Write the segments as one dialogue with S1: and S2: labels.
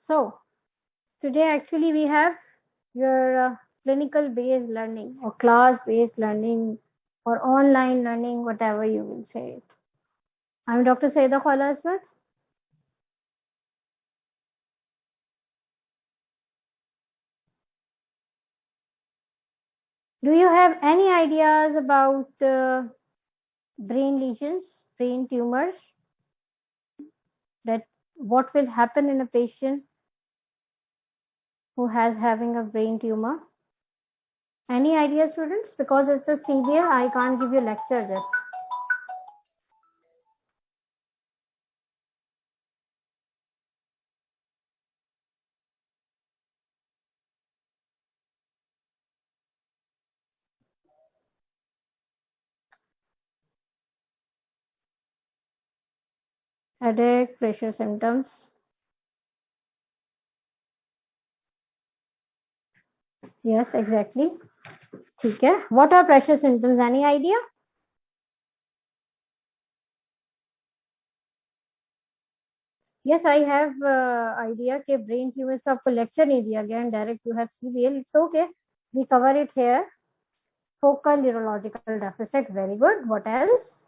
S1: So today actually we have your clinical based learning or class based learning or online learning, whatever you will say it. I'm Dr. Saida Khala Asmat. Do you have any ideas about brain lesions, brain tumors, that what will happen in a patient who has having a brain tumor? Any idea, students? Because it's a CBL, I can't give you lecture just. Headache, pressure symptoms. Yes, exactly. ठीक है. What are pressure symptoms? Any idea? Yes, I have idea कि brain tumors का आपको lecture नहीं दिया गया and direct you have CBL. It's okay. We cover it here. Focal neurological deficit. Very good. What else?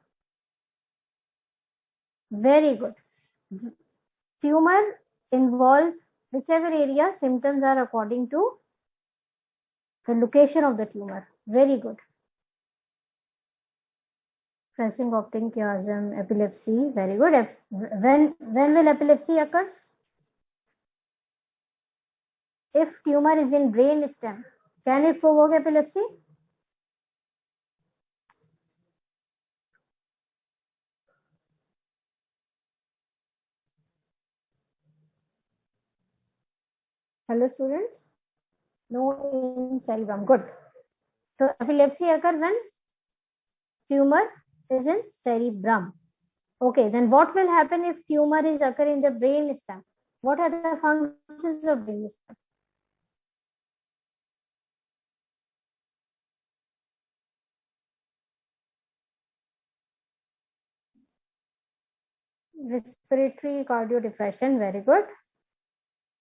S1: Very good. Tumor involve whichever area symptoms are according to the location of the tumor. Very good. Pressing optic chiasm, epilepsy. Very good. When will epilepsy occurs? If tumor is in brain stem, can it provoke epilepsy? Hello, students. No in cerebrum. Good. So epilepsy occurs when tumor is in cerebrum. Okay, then what will happen if tumor is occur in the brain stem? What are the functions of brain stem? Respiratory cardio depression. Very good.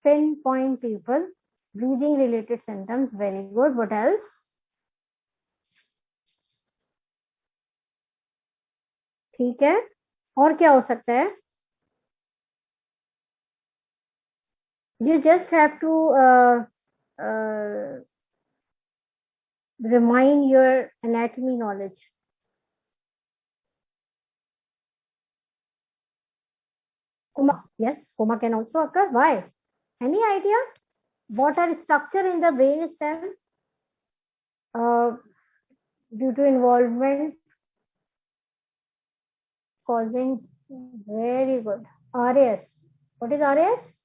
S1: Pinpoint people. Breathing related symptoms. Very good. What else? ठीक है. और क्या हो सकता है? You just have to remind your anatomy knowledge. Coma. Yes, coma can also occur. Why? Any idea? What are structure in the brain stem due to involvement causing? Very good. RAS. What is RAS?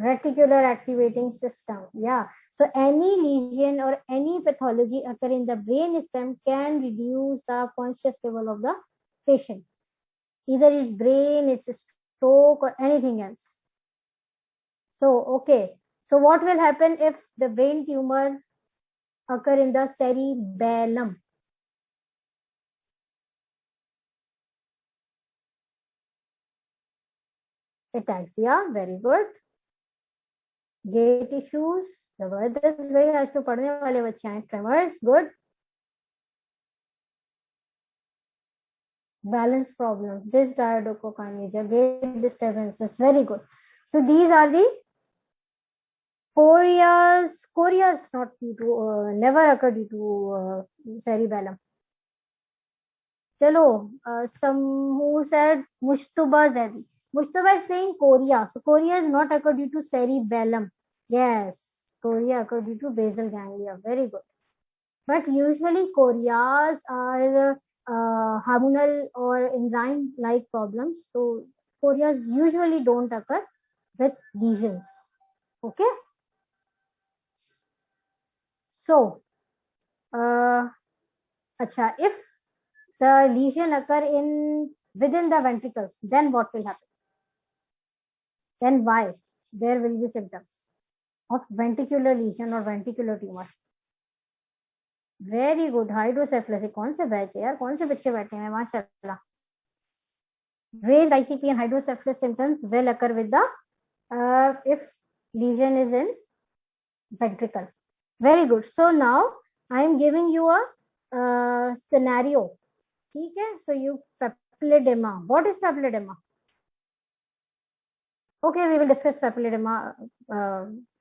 S1: Reticular activating system. Yeah. So any lesion or any pathology occur in the brain stem can reduce the conscious level of the patient. Either it's brain, it's a stroke, or anything else. So, okay. So what will happen if the brain tumor occur in the cerebellum? Ataxia. Very good. Gait issues. जबरदस्त भाई, आज तो पढ़ने वाले बच्चे हैं. Tremors. Good. Balance problem, dysdiadochokinesia, gait disturbances. Very good. So these are the chorias. Chorias not due to never occur due to cerebellum. Chalo, some who said Mushtuba Zedi. Mushtuba is saying choria. So choria is not occur due to cerebellum. Yes, choria occur due to basal ganglia. Very good. But usually chorias are hormonal or enzyme like problems. So chorias usually don't occur with lesions. Okay. So, if the lesion occur in within the ventricles, then what will happen? Then why? There will be symptoms of ventricular lesion or ventricular tumor. Very good. Hydrocephalus. कौन से batch है यार, कौन से बच्चे बैठे हैं माशाल्लाह. Raised ICP and hydrocephalus symptoms will occur with the if lesion is in ventricle. Very good. So now I am giving you a scenario. Okay. So you papilledema. What is papilledema? Okay, we will discuss papilledema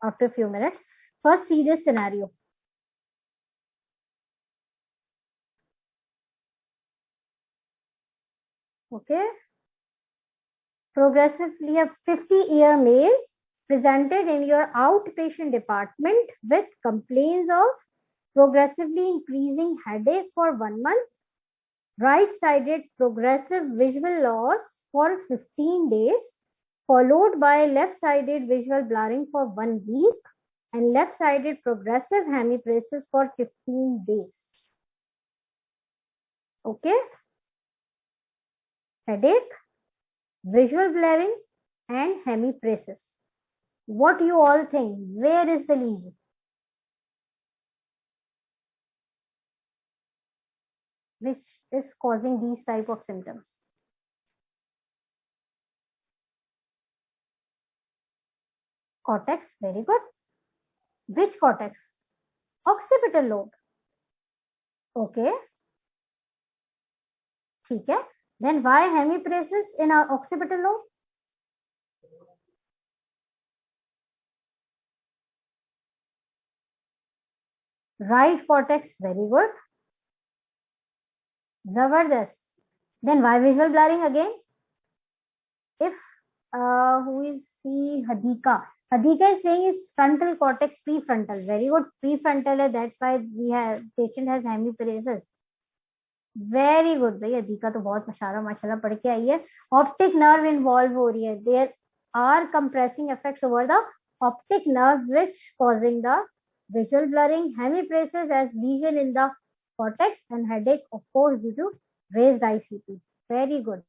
S1: after a few minutes. First, see this scenario. Okay. Progressively, a 50-year male presented in your outpatient department with complaints of progressively increasing headache for 1 month, right-sided progressive visual loss for 15 days, followed by left-sided visual blurring for 1 week, and left-sided progressive hemiparesis for 15 days. Okay? Headache, visual blurring, and hemiparesis. What you all think? Where is the lesion? Which is causing these type of symptoms? Cortex, very good. Which cortex? Occipital lobe. Okay. ठीक है. Then why hemiparesis in our occipital lobe? Right cortex, very good. Zabardast. Then why visual blurring again? If who is he? Hadika. Hadika is saying it's frontal cortex prefrontal. Very good. Prefrontal है, that's why we have patient has hemiparesis. Very good भाई. अधिका तो बहुत माशाल्लाह पढ़ के आई है. Optic nerve involve हो रही है. There are compressing effects over the optic nerve which causing the visual blurring, hemiparesis as lesion in the cortex, and headache of course due to raised ICP. Very good.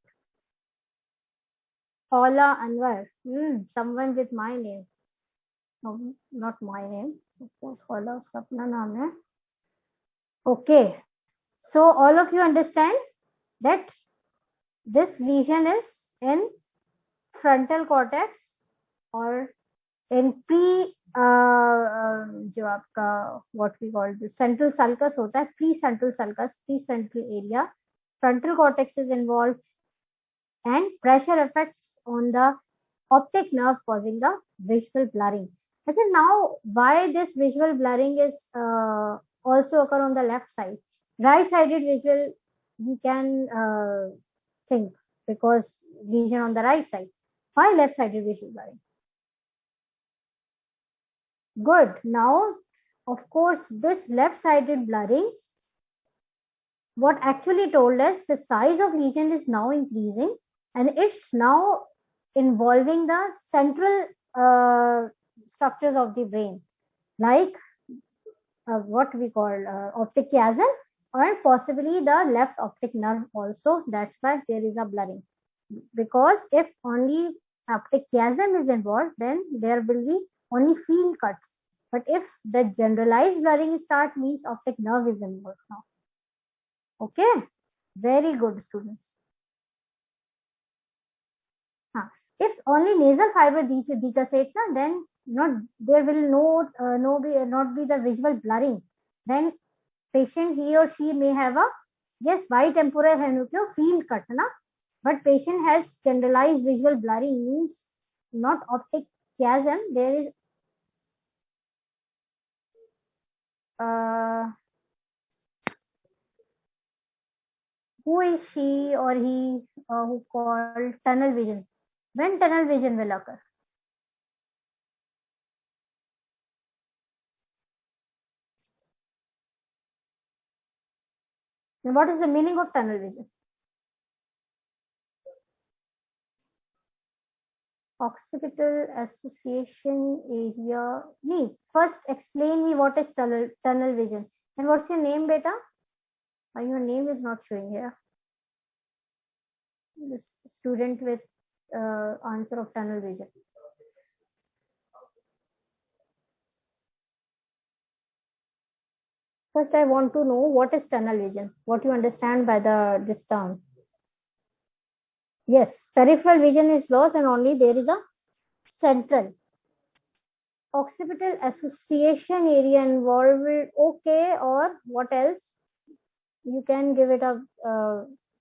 S1: Paula Anwar. Someone with my name. No, not my name. Of course, Paula उसका अपना नाम है. Okay. So all of you understand that this lesion is in frontal cortex or in जो आपका what we call the central sulcus होता है, pre-central sulcus, pre-central area, frontal cortex is involved, and pressure effects on the optic nerve causing the visual blurring. I said now why this visual blurring is also occur on the left side. Right-sided visual we can think because lesion on the right side. Why left-sided visual blurring? Good. Now, of course, this left-sided blurring, what actually told us the size of lesion is now increasing and it's now involving the central structures of the brain, like what we call optic chiasm, or possibly the left optic nerve also. That's why there is a blurring. Because if only optic chiasm is involved, then there will be only field cuts. But if the generalized blurring start, means optic nerve is involved now. Okay, very good students. If only nasal fiber decussate, then there will not be the visual blurring. Then patient he or she may have a bitemporal hemianopia field cut, but patient has generalized visual blurring, means not optic chiasm. There is who is she or he who called tunnel vision? When tunnel vision will occur? And what is the meaning of tunnel vision? Occipital association area. First explain me what is tunnel vision. And what's your name, beta? Your name is not showing here. This student with answer of tunnel vision. First, I want to know what is tunnel vision. What you understand by this term? Yes, peripheral vision is lost and only there is a central. Occipital association area involved. Okay, or what else? You can give it a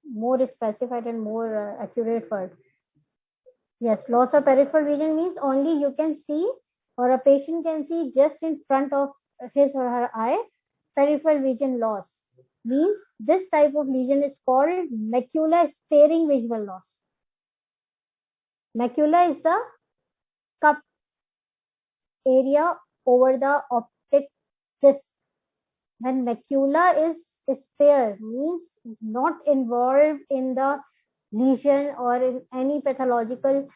S1: more specified and more accurate word. Yes, loss of peripheral vision means only you can see or a patient can see just in front of his or her eye. Peripheral vision loss means this type of lesion is called macula sparing visual loss. Macula is the cup area over the optic disc. When macula is spared means is not involved in the lesion or in any pathological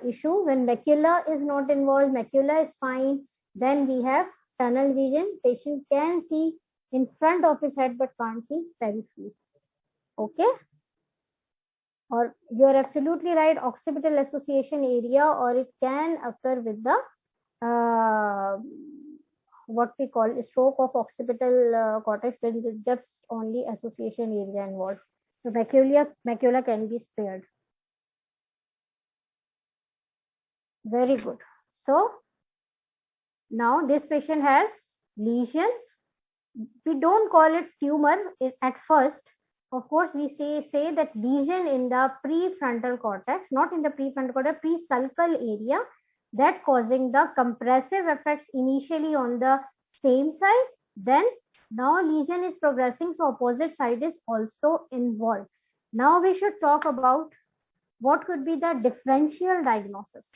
S1: issue. When macula is not involved, macula is fine, then we have tunnel vision. Patient can see in front of his head but can't see periphery. Okay, or you are absolutely right, occipital association area, or it can occur with the uh, what we call stroke of occipital cortex, when just only association area involved. The macula can be spared. Very good. So now this patient has lesion. We don't call it tumor at first. Of course, we say that lesion in the prefrontal cortex, not in the prefrontal cortex, pre-sulcal area, that causing the compressive effects initially on the same side. Then now lesion is progressing, so opposite side is also involved. Now we should talk about what could be the differential diagnosis.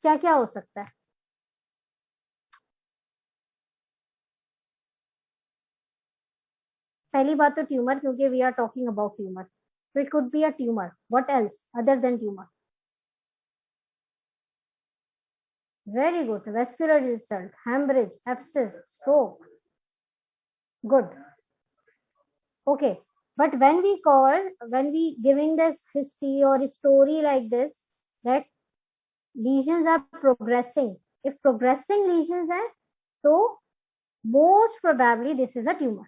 S1: क्या क्या हो सकता है? पहली बात तो tumour, क्योंकि we are talking about tumour, so it could be a tumor. What else other than tumor? Very good. Vascular insult, hemorrhage, abscess, stroke. Good. Okay, but when we giving this history or story like this, that lesions are progressing, if progressing lesions hai, so most probably this is a tumor.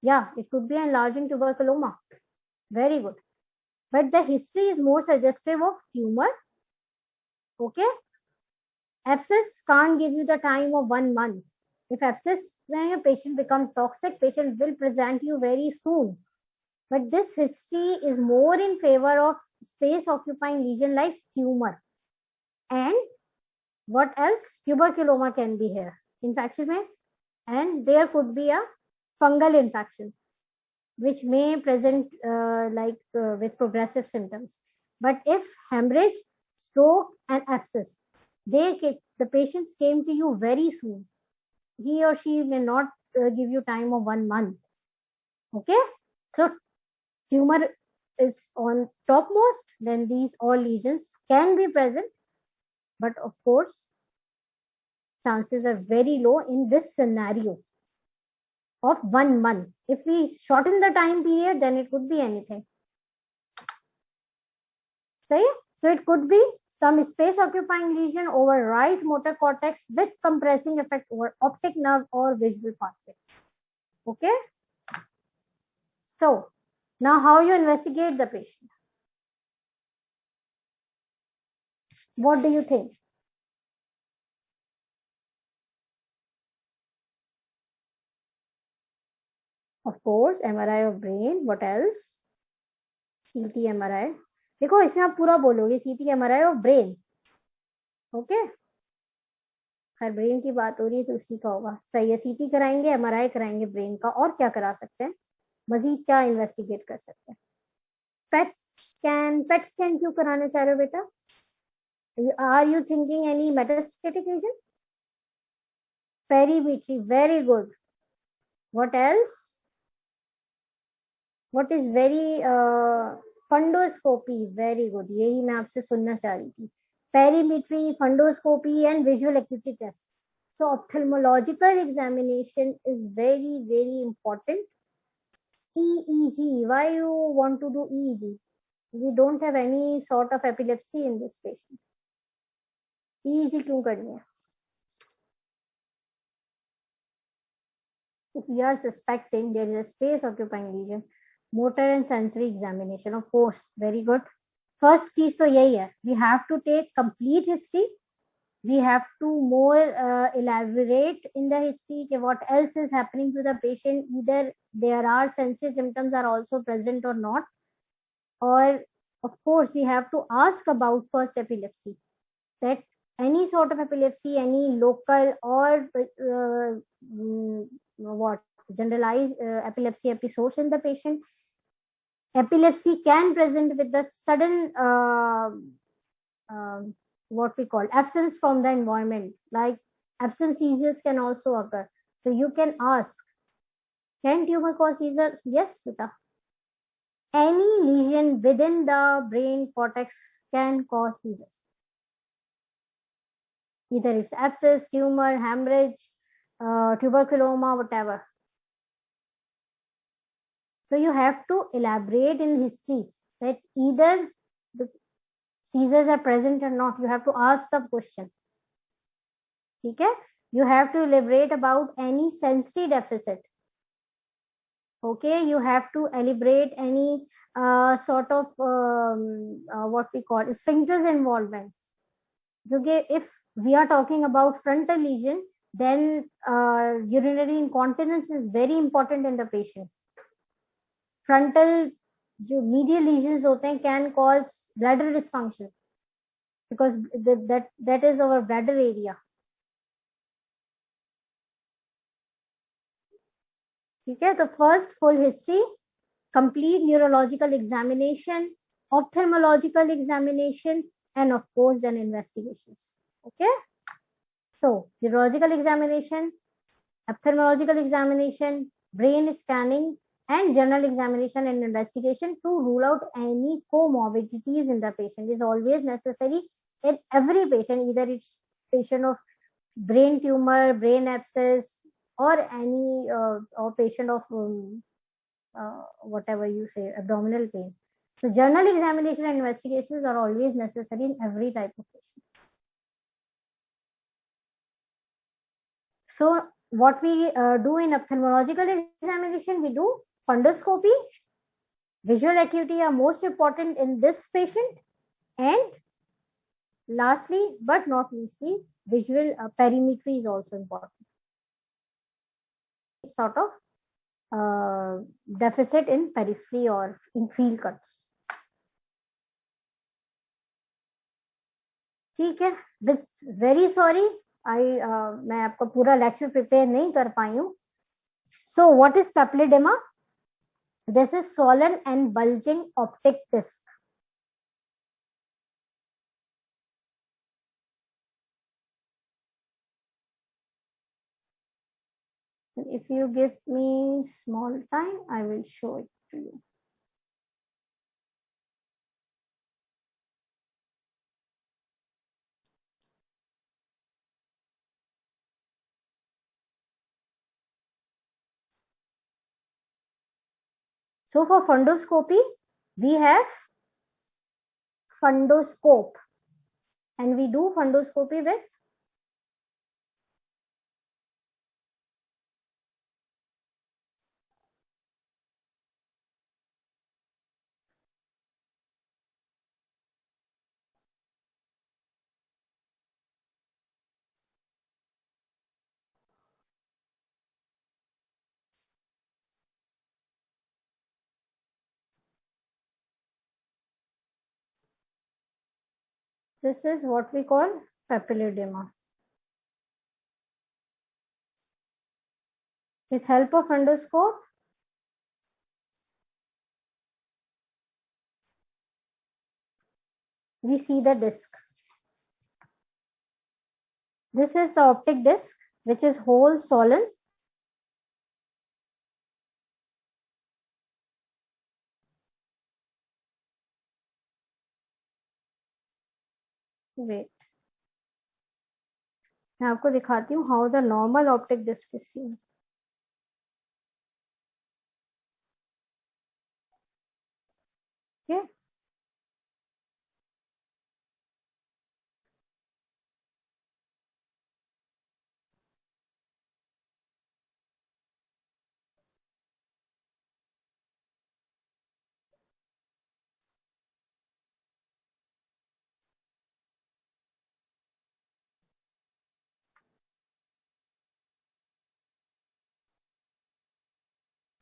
S1: Yeah, it could be enlarging tuberculoma. Very good. But the history is more suggestive of tumor. Okay, abscess can't give you the time of 1 month. If abscess, when a patient become toxic, patient will present you very soon. But this history is more in favor of space occupying lesion like tumor. And what else? Tuberculoma can be here. Infection may, and there could be a fungal infection, which may present with progressive symptoms. But if hemorrhage, stroke, and abscess, the patients came to you very soon. He or she may not give you time of 1 month. Okay, so tumor is on topmost, then these all lesions can be present, but of course chances are very low in this scenario of 1 month. If we shorten the time period, then it could be anything. So it could be some space occupying lesion over right motor cortex with compressing effect over optic nerve or visual pathway. Okay, so now how you investigate the patient? What do you think? Of course, MRI of brain. What else? CT MRI. देखो इसमें आप पूरा बोलोगे CT MRI of brain. Okay, खैर brain की बात हो रही है तो उसी का होगा. सही है, CT कराएंगे, MRI कराएंगे ब्रेन का, और क्या करा सकते हैं? मजीद क्या इन्वेस्टिगेट कर सकते हैं? पेट स्कैन क्यों कराने चाह रहे हो बेटा? Are you thinking any metastatic region? Perimetry, very good. What else? What is very fundoscopy, very good, यही मैं आपसे सुनना चाह रही थी. Perimetry, fundoscopy and visual acuity test. So ophthalmological examination is very, very important. EEG, why you want to do EEG? We don't have any sort of epilepsy in this patient. EEG क्यों करनी है? If we are suspecting there is a space occupying lesion, motor and sensory examination, of course, very good. First चीज तो यही है, we have to take complete history. We have to more elaborate in the history कि what else is happening to the patient, either there are sensory symptoms are also present or not. Or of course we have to ask about first epilepsy, that any sort of epilepsy, any local or what generalized epilepsy episodes in the patient. Epilepsy can present with the sudden uh, what we call absence from the environment, like absence seizures can also occur. So you can ask, can tumor cause seizures? Yes, Vita. Any lesion within the brain cortex can cause seizures. Either it's abscess, tumor, hemorrhage, tuberculoma, whatever. So you have to elaborate in history that either the seizures are present or not. You have to ask the question. Okay? You have to elaborate about any sensory deficit. Okay, you have to elaborate any sort of what we call sphincters involvement. Okay, if we are talking about frontal lesion, then urinary incontinence is very important in the patient. Frontal जो medial lesions होते हैं can cause bladder dysfunction because that is our bladder area. ठीक है, तो first full history, complete neurological examination, ophthalmological examination, and of course then investigations. Okay, so neurological examination, ophthalmological examination, brain scanning, and general examination and investigation to rule out any comorbidities in the patient is always necessary in every patient, either it's patient of brain tumor, brain abscess, or any or patient of whatever you say, abdominal pain. So general examination and investigations are always necessary in every type of patient. So what we do in ophthalmological examination, we do fundoscopy. Visual acuity are most important in this patient, and lastly but not leastly, visual perimetry is also important. Sort of deficit in periphery or in field cuts. ठीक है, with very sorry, मैं आपका पूरा lecture prepare नहीं कर पाई हूँ. So what is papilledema? This is swollen and bulging optic disc. If you give me small time, I will show it to you. So for fundoscopy, we have fundoscope, and we do fundoscopy with this is what we call papilledema. With help of fundoscope, we see the disc. This is the optic disc, which is whole swollen. Wait, मैं आपको दिखाती हूँ how the normal optic disc is seen. Okay.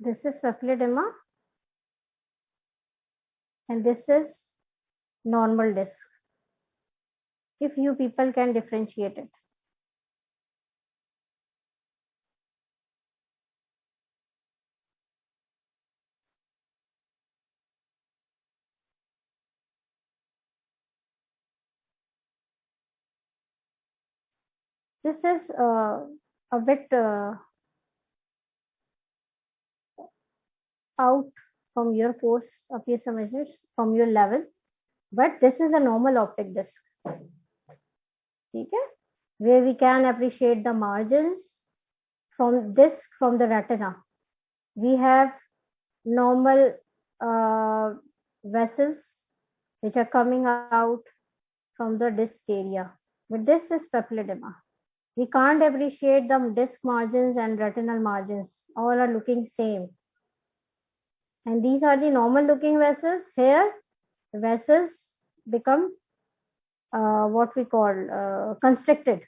S1: This is papilledema and this is normal disc. If you people can differentiate it. This is a bit out from your course, आप ये समझ from your level, but this is a normal optic disc. ठीक है, where we can appreciate the margins from disc from the retina. We have normal vessels which are coming out from the disc area, but this is papilledema. We can't appreciate the disc margins and retinal margins. All are looking same. And these are the normal looking vessels. Here, vessels become what we call constricted.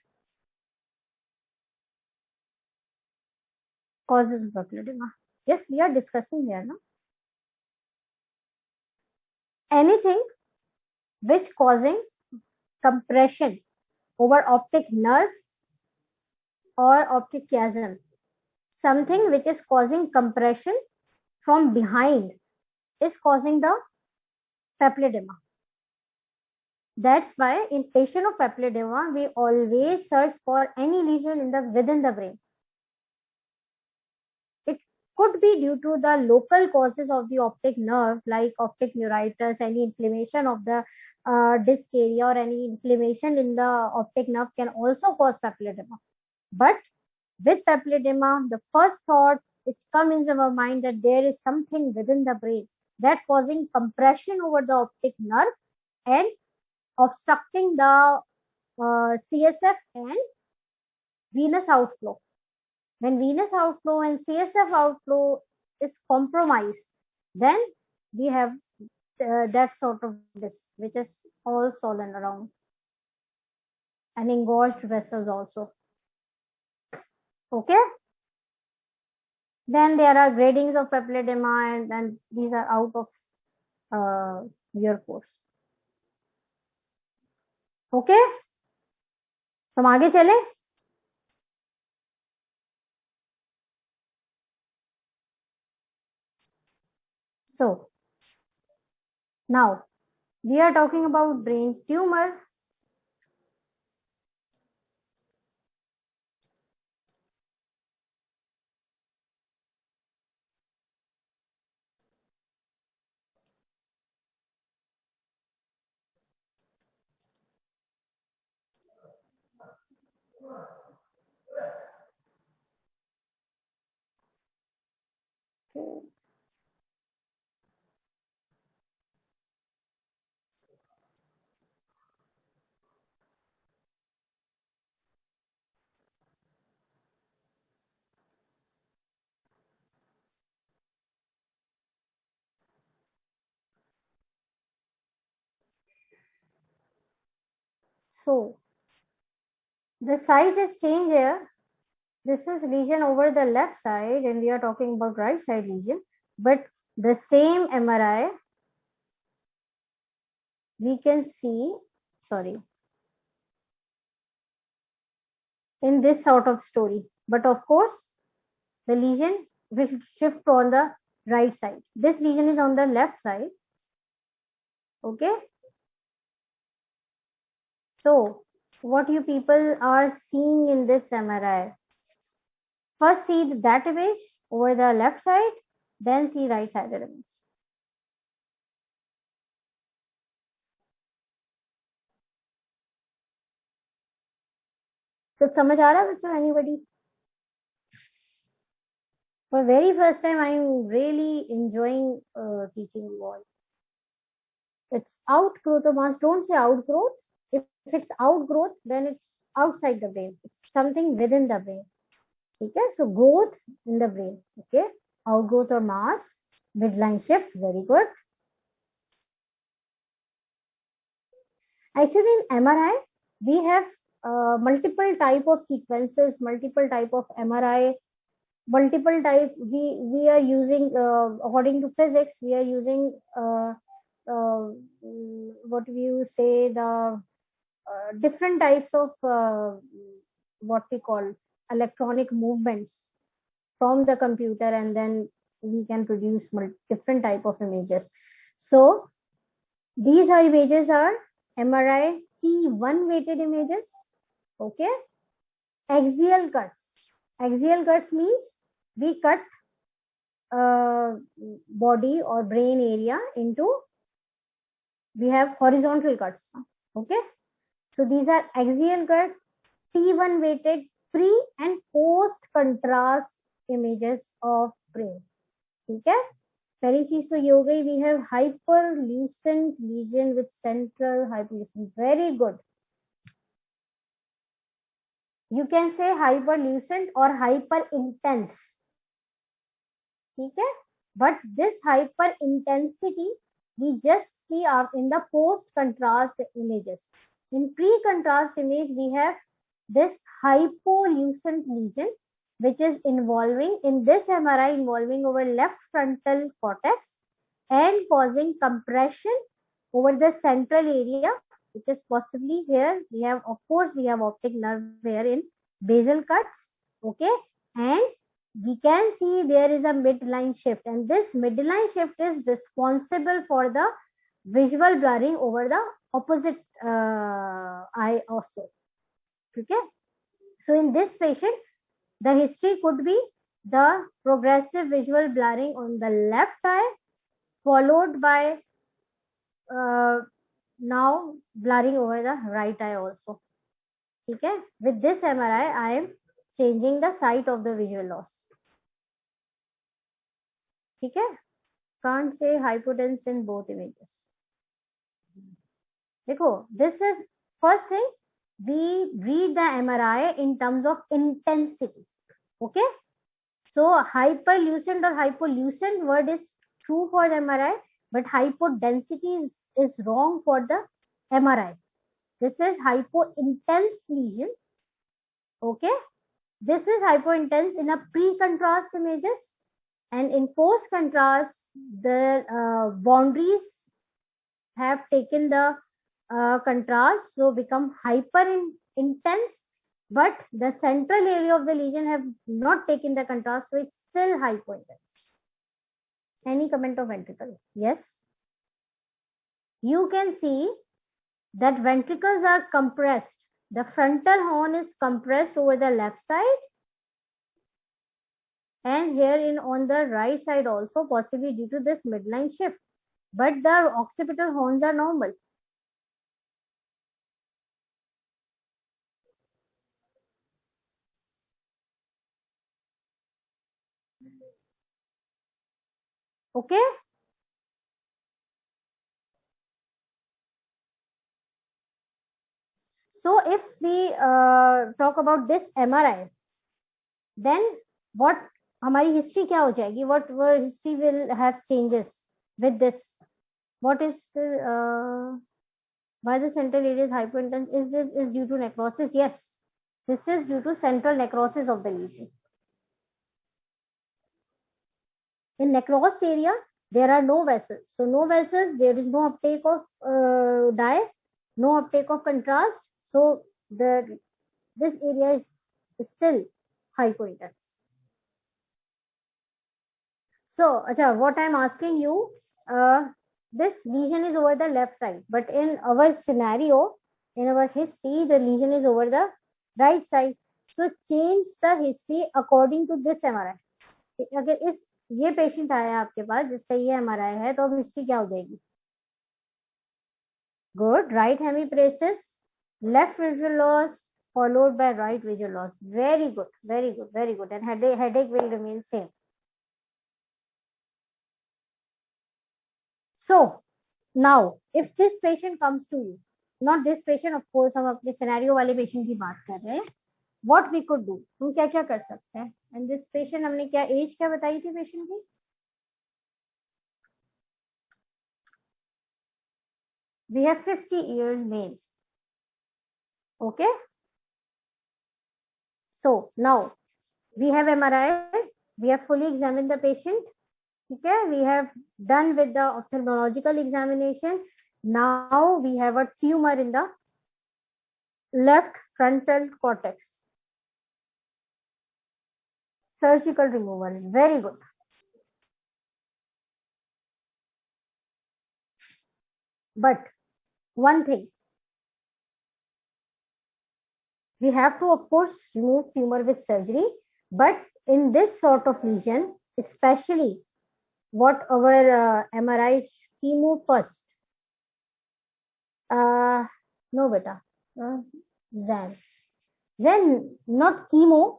S1: Causes of papilledema. Yes, we are discussing here now. Anything which causing compression over optic nerve or optic chiasm. Something which is causing compression from behind is causing the papilledema. That's why in patient of papilledema, we always search for any lesion in the within the brain. It could be due to the local causes of the optic nerve, like optic neuritis, any inflammation of the disc area, or any inflammation in the optic nerve can also cause papilledema. But with papilledema, the first thought which comes in our mind that there is something within the brain that causing compression over the optic nerve and obstructing the CSF and venous outflow. When venous outflow and CSF outflow is compromised, then we have that sort of disc which is all swollen around and engorged vessels also. Okay. Then there are gradings of papilledema, and these are out of your course. Okay, तो हम आगे चले. So now we are talking about brain tumor. Okay. So the site is changed here. This is lesion over the left side, and we are talking about right side lesion. But the same MRI we can see, sorry, in this sort of story. But of course, the lesion will shift on the right side. This lesion is on the left side. Okay. So what you people are seeing in this MRI, first see that image over the left side, then see right sided image. तो समझ आ रहा है बच्चों? Anybody? For very first time, I'm really enjoying teaching you all. It's outgrowth of mass. Don't say outgrowth. If it's outgrowth, then it's outside the brain. It's something within the brain. Okay, so growth in the brain. Okay, outgrowth or mass, midline shift. Very good. Actually, in MRI, we have multiple type of sequences, multiple type of MRI multiple type. We are using, according to physics, we are using what we say, the different types of what we call electronic movements from the computer, and then we can produce different type of images. So these are images are MRI T1 weighted images. Okay. Axial cuts. Axial cuts means we cut body or brain area into, we have horizontal cuts. Okay. So these are axial cuts, T1 weighted pre and post contrast images of brain. ठीक है. पहली चीज तो ये हो गई. We have hyperlucent lesion with central hyperlucent. Very good. You can say hyperlucent or hyper intense. ठीक है. But this hyper intensity we just see in the post contrast images. In pre contrast image we have this hypolucent lesion which is involving in this MRI, involving over left frontal cortex and causing compression over the central area, which is possibly here. We have, of course, we have optic nerve here in basal cuts. Okay. And we can see there is a midline shift, and this midline shift is responsible for the visual blurring over the opposite eye also. Okay. So in this patient, the history could be the progressive visual blurring on the left eye, followed by now blurring over the right eye also. Okay. With this MRI, I am changing the site of the visual loss. Okay. Can't say hypotenuse in both images. देखो, this is first thing, we read the MRI in terms of intensity. Okay. So hyperlucent or hypolucent word is true for MRI, but hypodensity is wrong for the MRI. This is hypointense lesion. Okay. This is hypointense in a pre-contrast images, and in post-contrast, the boundaries have taken the contrast, so become hyper intense, but the central area of the lesion have not taken the contrast, so it's still hypointense. Any comment of ventricle? Yes. You can see that ventricles are compressed. The frontal horn is compressed over the left side, and here in on the right side also, possibly due to this midline shift, but the occipital horns are normal. Okay. So if we talk about this MRI, then what हमारी history क्या हो जाएगी? What history will have changes with this? What is the why the central area is hypointense? Is this is due to necrosis? Yes, this is due to central necrosis of the lesion. In necrosed area, there are no vessels. So no vessels, there is no uptake of dye, no uptake of contrast. So this area is still hypointense. So, acha, what I'm asking you, this lesion is over the left side, but in our scenario, in our history, the lesion is over the right side. So change the history according to this MRI. अगर इस ये patient आया आपके पास जिसका ये MRI है, तो अब हिस्ट्री क्या हो जाएगी? Good. Right hemiparesis, left visual loss, followed by right visual loss. Very good, very good, very good. And headache will remain same. So now, if this patient comes to you, not this patient, of course, हम अपने scenario वाले patient की बात कर रहे हैं. What we could do? हम क्या क्या कर सकते हैं? And this patient हमने क्या age क्या बताई थी patient की? We have 50 years male. Okay. So now we have MRI We have fully examined the patient. Okay, we have done with the ophthalmological examination. Now we have a tumor in the left frontal cortex. Surgical removal. Very good. But one thing, we have to, of course, remove tumor with surgery. But in this sort of lesion, especially what our MRI chemo first. No, beta. Zan. Then not chemo.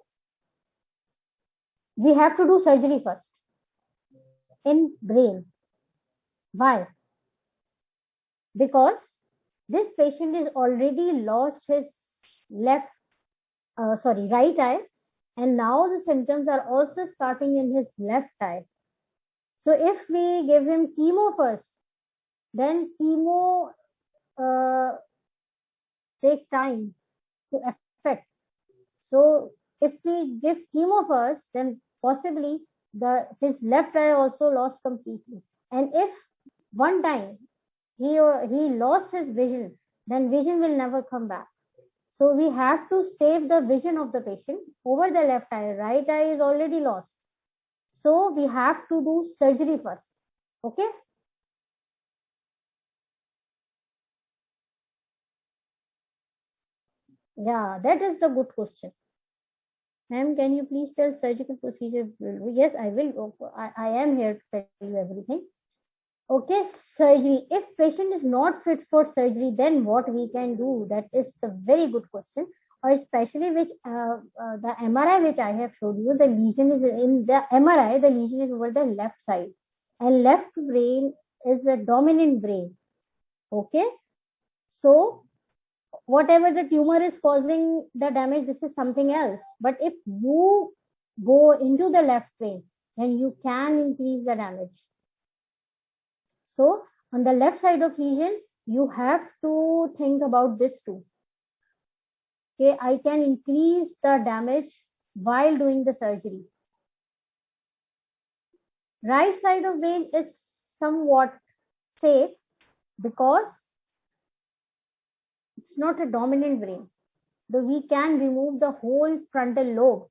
S1: We have to do surgery first in brain. Why? Because this patient is already lost his right eye, and now the symptoms are also starting in his left eye. So if we give him chemo first, then chemo take time to affect. So if we give chemo first, then possibly his left eye also lost completely. And if one time he lost his vision, then vision will never come back. So we have to save the vision of the patient over the left eye. Right eye is already lost. So we have to do surgery first. Okay. Yeah, that is the good question. Ma'am, can you please tell surgical procedure? Yes, I will. I am here to tell you everything. Okay, surgery. If patient is not fit for surgery, then what we can do? That is the very good question. Or especially which the MRI which I have showed you, the lesion is in the MRI. The lesion is over the left side, and left brain is a dominant brain. Okay, so whatever the tumor is causing the damage, this is something else. But if you go into the left brain, then you can increase the damage. So on the left side of lesion, you have to think about this too. Okay, I can increase the damage while doing the surgery. Right side of brain is somewhat safe because it's not a dominant brain. Though we can remove the whole frontal lobe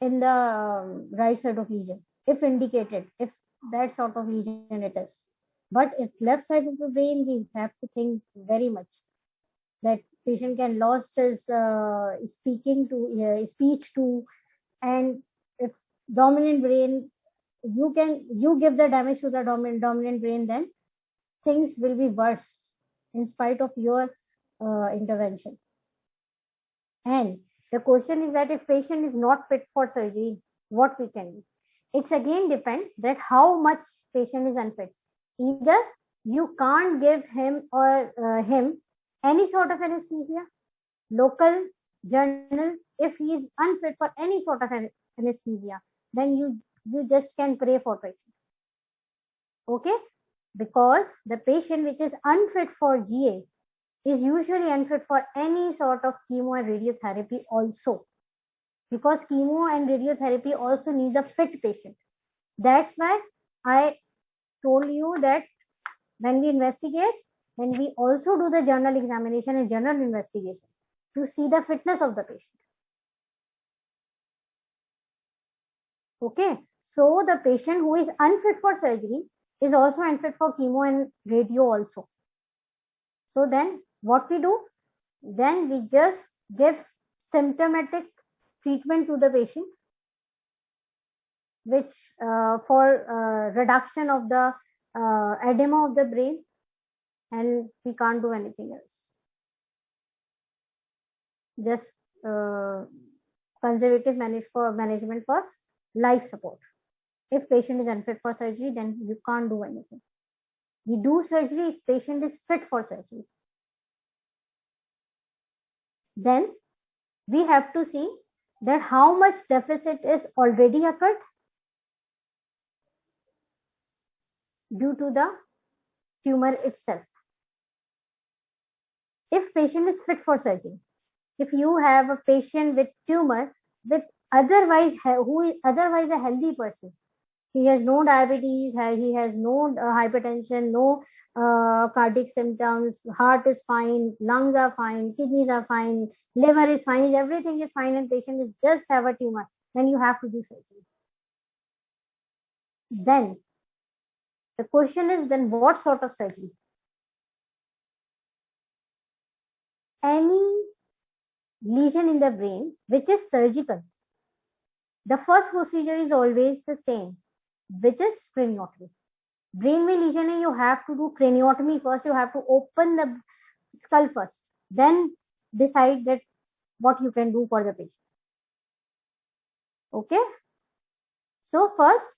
S1: in the right side of lesion if indicated, if that sort of lesion it is. But if left side of the brain, we have to think very much that patient can lost his speech to, and if dominant brain, you give the damage to the dominant brain, then things will be worse in spite of your intervention. And the question is that if patient is not fit for surgery, what we can do? It's again depend that how much patient is unfit. Either you can't give him or him any sort of anesthesia, local, general. If he is unfit for any sort of anesthesia, then you just can pray for patient. Okay, because the patient which is unfit for GA is usually unfit for any sort of chemo and radiotherapy also, because chemo and radiotherapy also needs a fit patient. That's why I told you that when we investigate, then we also do the general examination and general investigation to see the fitness of the patient. Okay, so the patient who is unfit for surgery is also unfit for chemo and radio also. So then what we do? Then we just give symptomatic treatment to the patient, which for reduction of the edema of the brain, and we can't do anything else. Just conservative management for life support. If patient is unfit for surgery, then you can't do anything. We do surgery if patient is fit for surgery. Then we have to see that how much deficit is already occurred due to the tumor itself. If patient is fit for surgery, if you have a patient with tumor with Otherwise, who is otherwise a healthy person, he has no diabetes, he has no hypertension, no cardiac symptoms, heart is fine, lungs are fine, kidneys are fine, liver is fine, everything is fine, and patient is just have a tumor, then you have to do surgery. Then the question is, then what sort of surgery? Any lesion in the brain which is surgical, the first procedure is always the same, which is craniotomy. Brain में lesion है, you have to do craniotomy first. You have to open the skull first, then decide that what you can do for the patient. Okay, so first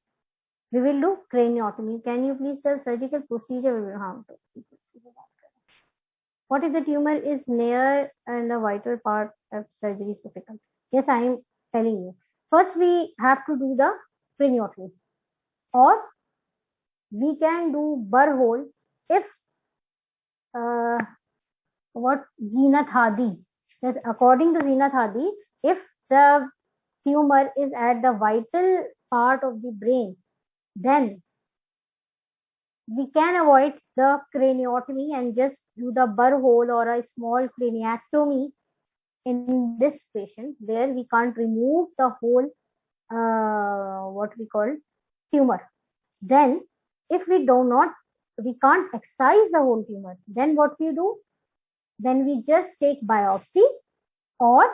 S1: we will do craniotomy. Can you please tell surgical procedure? What if the tumor is near and a vital part of surgery is difficult? Yes, I am telling you. First, we have to do the craniotomy, or we can do burr hole if what Zeenat Hadi. Yes, according to Zeenat Hadi, if the tumor is at the vital part of the brain, then we can avoid the craniotomy and just do the burr hole or a small craniectomy in this patient, where we can't remove the whole what we call tumor. Then if we can't excise the whole tumor, then what we do? Then we just take biopsy, or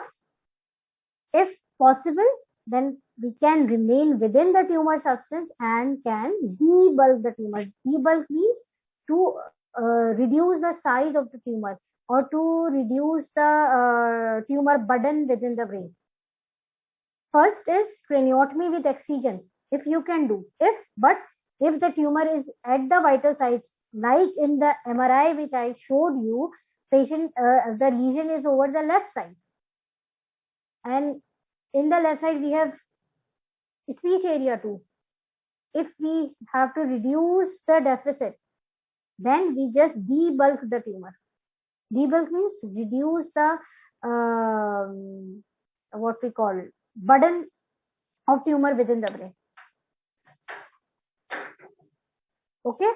S1: if possible, then we can remain within the tumor substance and can debulk the tumor. Debulk means to reduce the size of the tumor, or to reduce the tumor burden within the brain. First is craniotomy with excision, if you can do. But if the tumor is at the vital sites, like in the MRI which I showed you, the lesion is over the left side, and in the left side we have speech area too. If we have to reduce the deficit, then we just debulk the tumor. Debulk means reduce the what we call burden of tumor within the brain. Okay,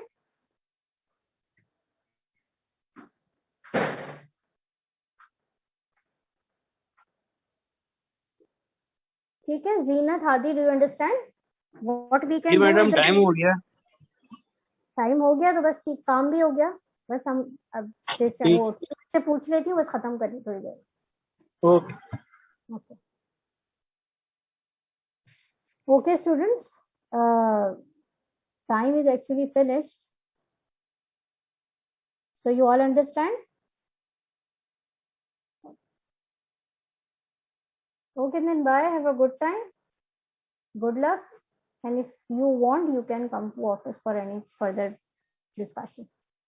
S1: ठीक है. Zeenat Hadi, do you understand what we can
S2: जी
S1: do?
S2: Madam time हो गया.
S1: Time हो गया तो बस ठीक, काम भी हो गया. बस हम अब वो से पूछ रही थी, बस खत्म करनी थोड़ी देर.
S2: Okay
S1: okay okay students, time is actually finished, so you all understand. Okay, then bye, have a good time, good luck, and if you want you can come to office for any further discussion.